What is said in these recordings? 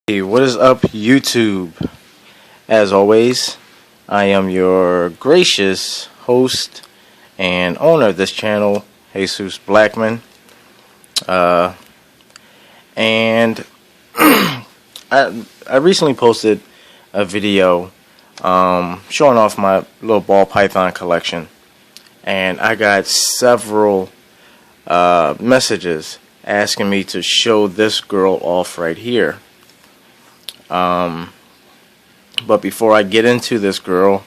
Hey, what is up, YouTube? As always, I am your gracious host and owner of this channel, Jesus Blackman. And I recently posted a video showing off my little ball python collection, and I got several messages asking me to show this girl off right here. But before I get into this girl,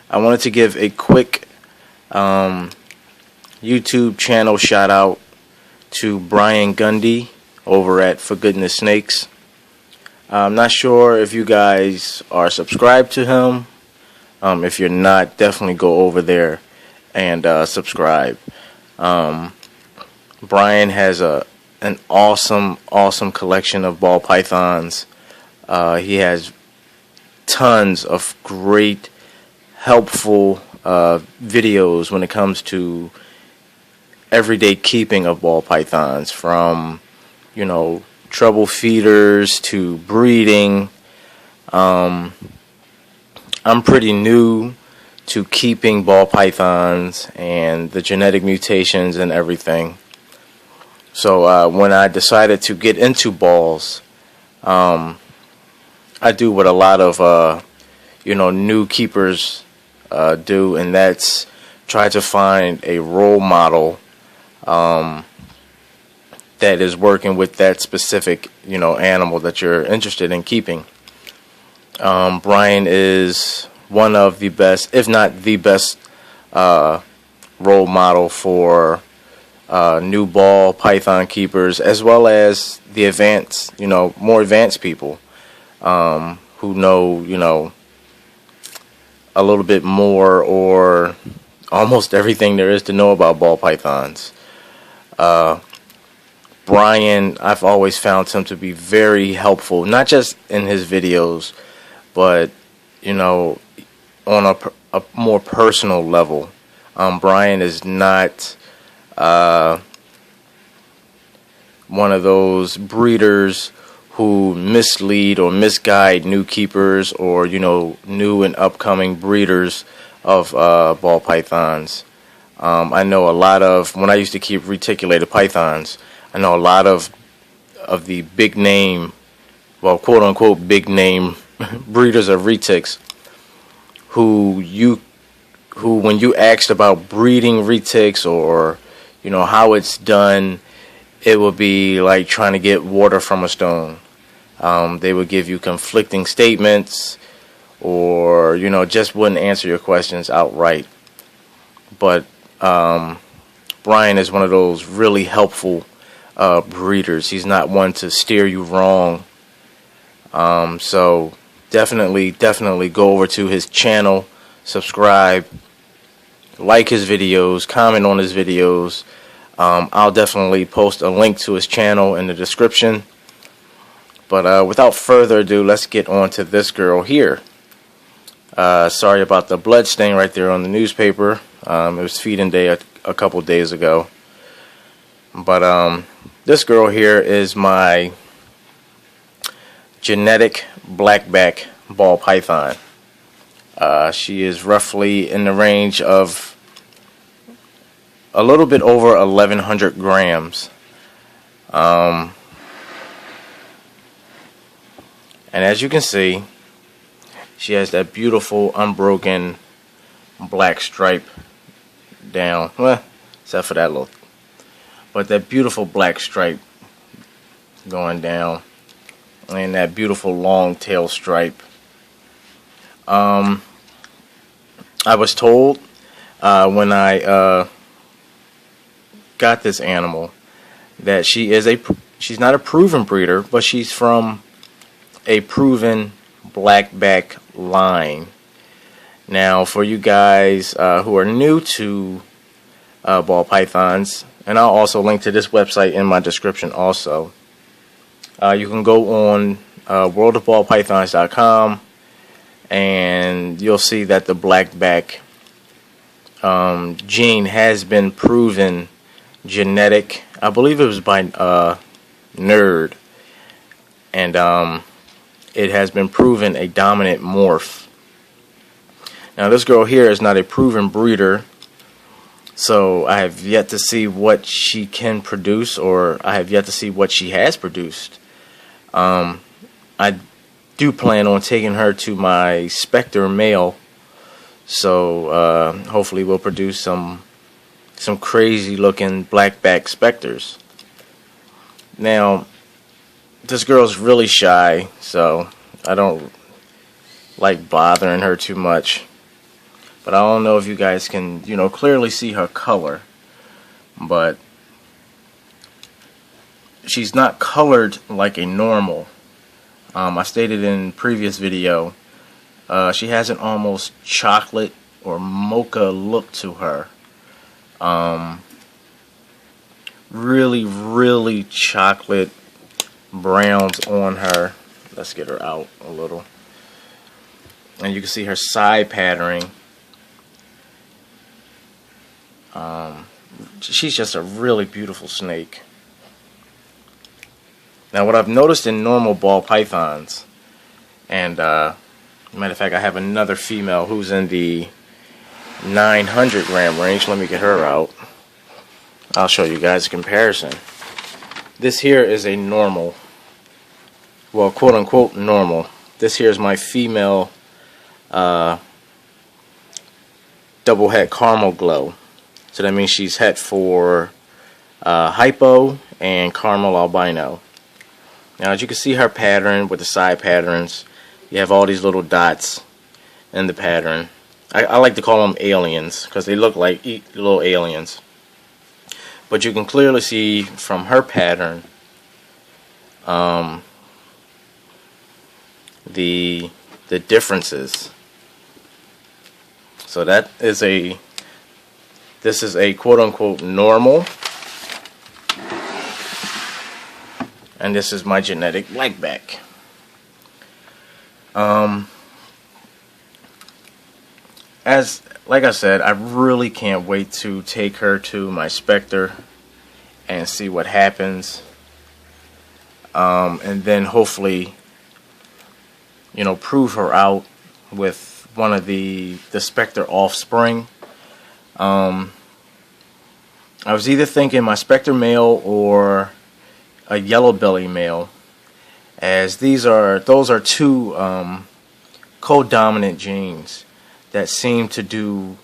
I wanted to give a quick YouTube channel shout out to Brian Gundy over at For Goodness Snakes. I'm not sure if you guys are subscribed to him. If you're not, definitely go over there and subscribe. Brian has an awesome collection of ball pythons. He has tons of great, helpful videos when it comes to everyday keeping of ball pythons, from, trouble feeders to breeding. I'm pretty new to keeping ball pythons and the genetic mutations and everything. So when I decided to get into balls, I do what a lot of new keepers do, and that's try to find a role model that is working with that specific animal that you're interested in keeping. Brian is one of the best, if not the best, role model for new ball python keepers, as well as the advanced, more advanced people who know, a little bit more or almost everything there is to know about ball pythons. Brian, I've always found him to be very helpful, not just in his videos, but, on a more personal level. Brian is not one of those breeders who mislead or misguide new keepers or new and upcoming breeders of ball pythons. I know a lot of, when I used to keep reticulated pythons, I know a lot of the big name, well, quote unquote big name breeders of retics who when you asked about breeding retics or how it's done, it would be like trying to get water from a stone. They would give you conflicting statements, or just wouldn't answer your questions outright. But Brian is one of those really helpful breeders. He's not one to steer you wrong. So definitely go over to his channel, subscribe, like his videos, comment on his videos. I'll definitely post a link to his channel in the description. But without further ado, let's get on to this girl here. Sorry about the blood stain right there on the newspaper. It was feeding day a couple days ago. But this girl here is my genetic blackback ball python. She is roughly in the range of a little bit over 1,100 grams. And as you can see, she has that beautiful unbroken black stripe down, well, except for that little, but that beautiful black stripe going down, and that beautiful long tail stripe. I was told when I got this animal that she's not a proven breeder, but she's from a proven blackback line. Now, for you guys who are new to ball pythons, and I'll also link to this website in my description also, you can go on worldofballpythons.com, and you'll see that the blackback gene has been proven genetic. I believe it was by Nerd, and it has been proven a dominant morph. Now this girl here is not a proven breeder, so I have yet to see what she can produce, or I have yet to see what she has produced. I do plan on taking her to my Spectre male, so hopefully we'll produce some crazy looking blackback specters. Now this girl's really shy, so I don't like bothering her too much. But I don't know if you guys can, clearly see her color. But she's not colored like a normal. I stated in previous video, she has an almost chocolate or mocha look to her. Really, really chocolate browns on her. Let's get her out a little. And you can see her side patterning. She's just a really beautiful snake. Now what I've noticed in normal ball pythons, and matter of fact I have another female who's in the 900 gram range. Let me get her out. I'll show you guys a comparison. This here is a normal, well, quote unquote normal. This here is my female double het caramel glow. So that means she's het for hypo and caramel albino. Now as you can see her pattern with the side patterns, you have all these little dots in the pattern. I like to call them aliens because they look like little aliens. But you can clearly see from her pattern the differences. So that is this is a quote unquote normal, and this is my genetic blackback. Like I said, I really can't wait to take her to my Spectre and see what happens, and then hopefully, prove her out with one of the Spectre offspring. I was either thinking my Spectre male or a yellow belly male, as those are two co-dominant genes that seem to do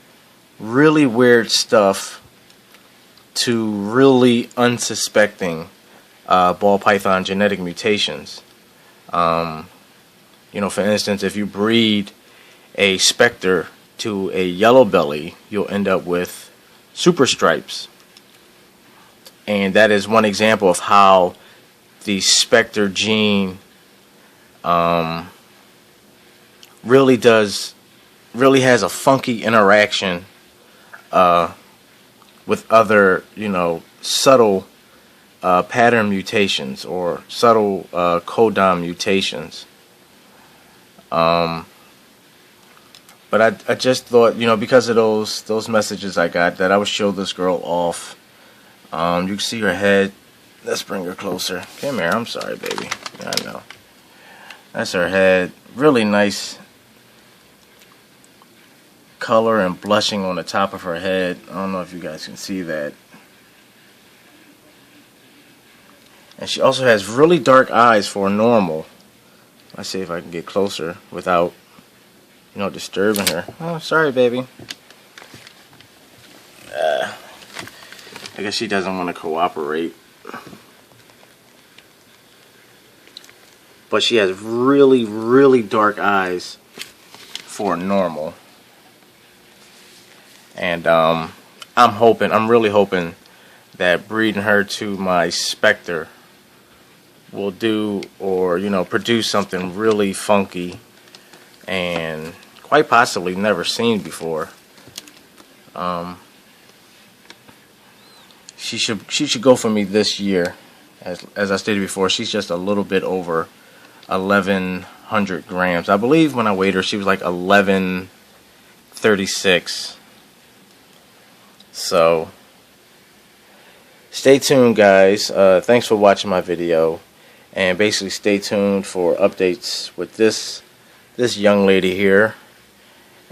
really weird stuff to really unsuspecting ball python genetic mutations. For instance, if you breed a Spectre to a yellow belly, you'll end up with super stripes. And that is one example of how the Spectre gene really has a funky interaction with other, subtle pattern mutations or subtle codon mutations. But I just thought, because of those messages I got, that I would show this girl off. You can see her head. Let's bring her closer. Come here. I'm sorry, baby. I know. That's her head. Really nice color and blushing on the top of her head. I don't know if you guys can see that. And she also has really dark eyes for a normal. Let's see if I can get closer without, disturbing her. Oh, sorry, baby. I guess she doesn't want to cooperate. But she has really, really dark eyes for a normal. And I'm really hoping that breeding her to my Spectre will do, or produce something really funky and quite possibly never seen before. She should go for me this year. As I stated before, she's just a little bit over 1,100 grams. I believe when I weighed her, she was like 1,136. So stay tuned, guys. Thanks for watching my video, and basically stay tuned for updates with this young lady here,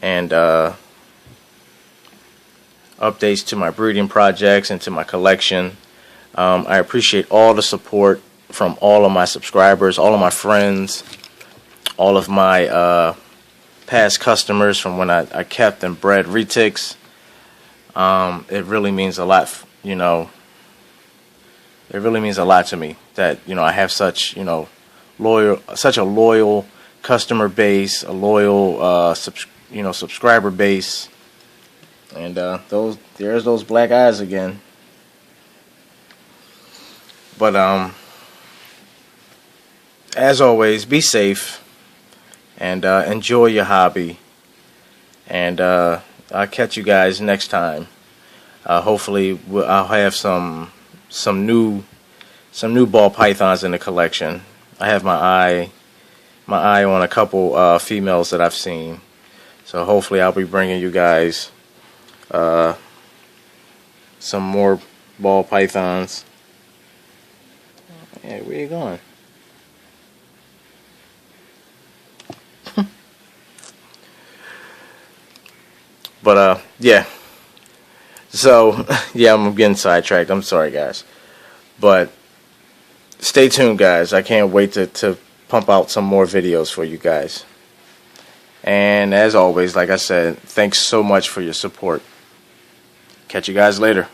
and updates to my breeding projects and to my collection. I appreciate all the support from all of my subscribers, all of my friends, all of my past customers from when I kept and bred retics. It really means a lot, you know. It really means a lot to me that, you know, I have such, you know, such a loyal customer base, a loyal subscriber base. And there's those black eyes again. But as always, be safe and enjoy your hobby. And I'll catch you guys next time. Hopefully, I'll have some new ball pythons in the collection. I have my eye on a couple females that I've seen. So hopefully, I'll be bringing you guys some more ball pythons. Hey, where you going? But yeah. So yeah, I'm getting sidetracked. I'm sorry, guys. But stay tuned, guys. I can't wait to pump out some more videos for you guys. And as always, like I said, thanks so much for your support. Catch you guys later.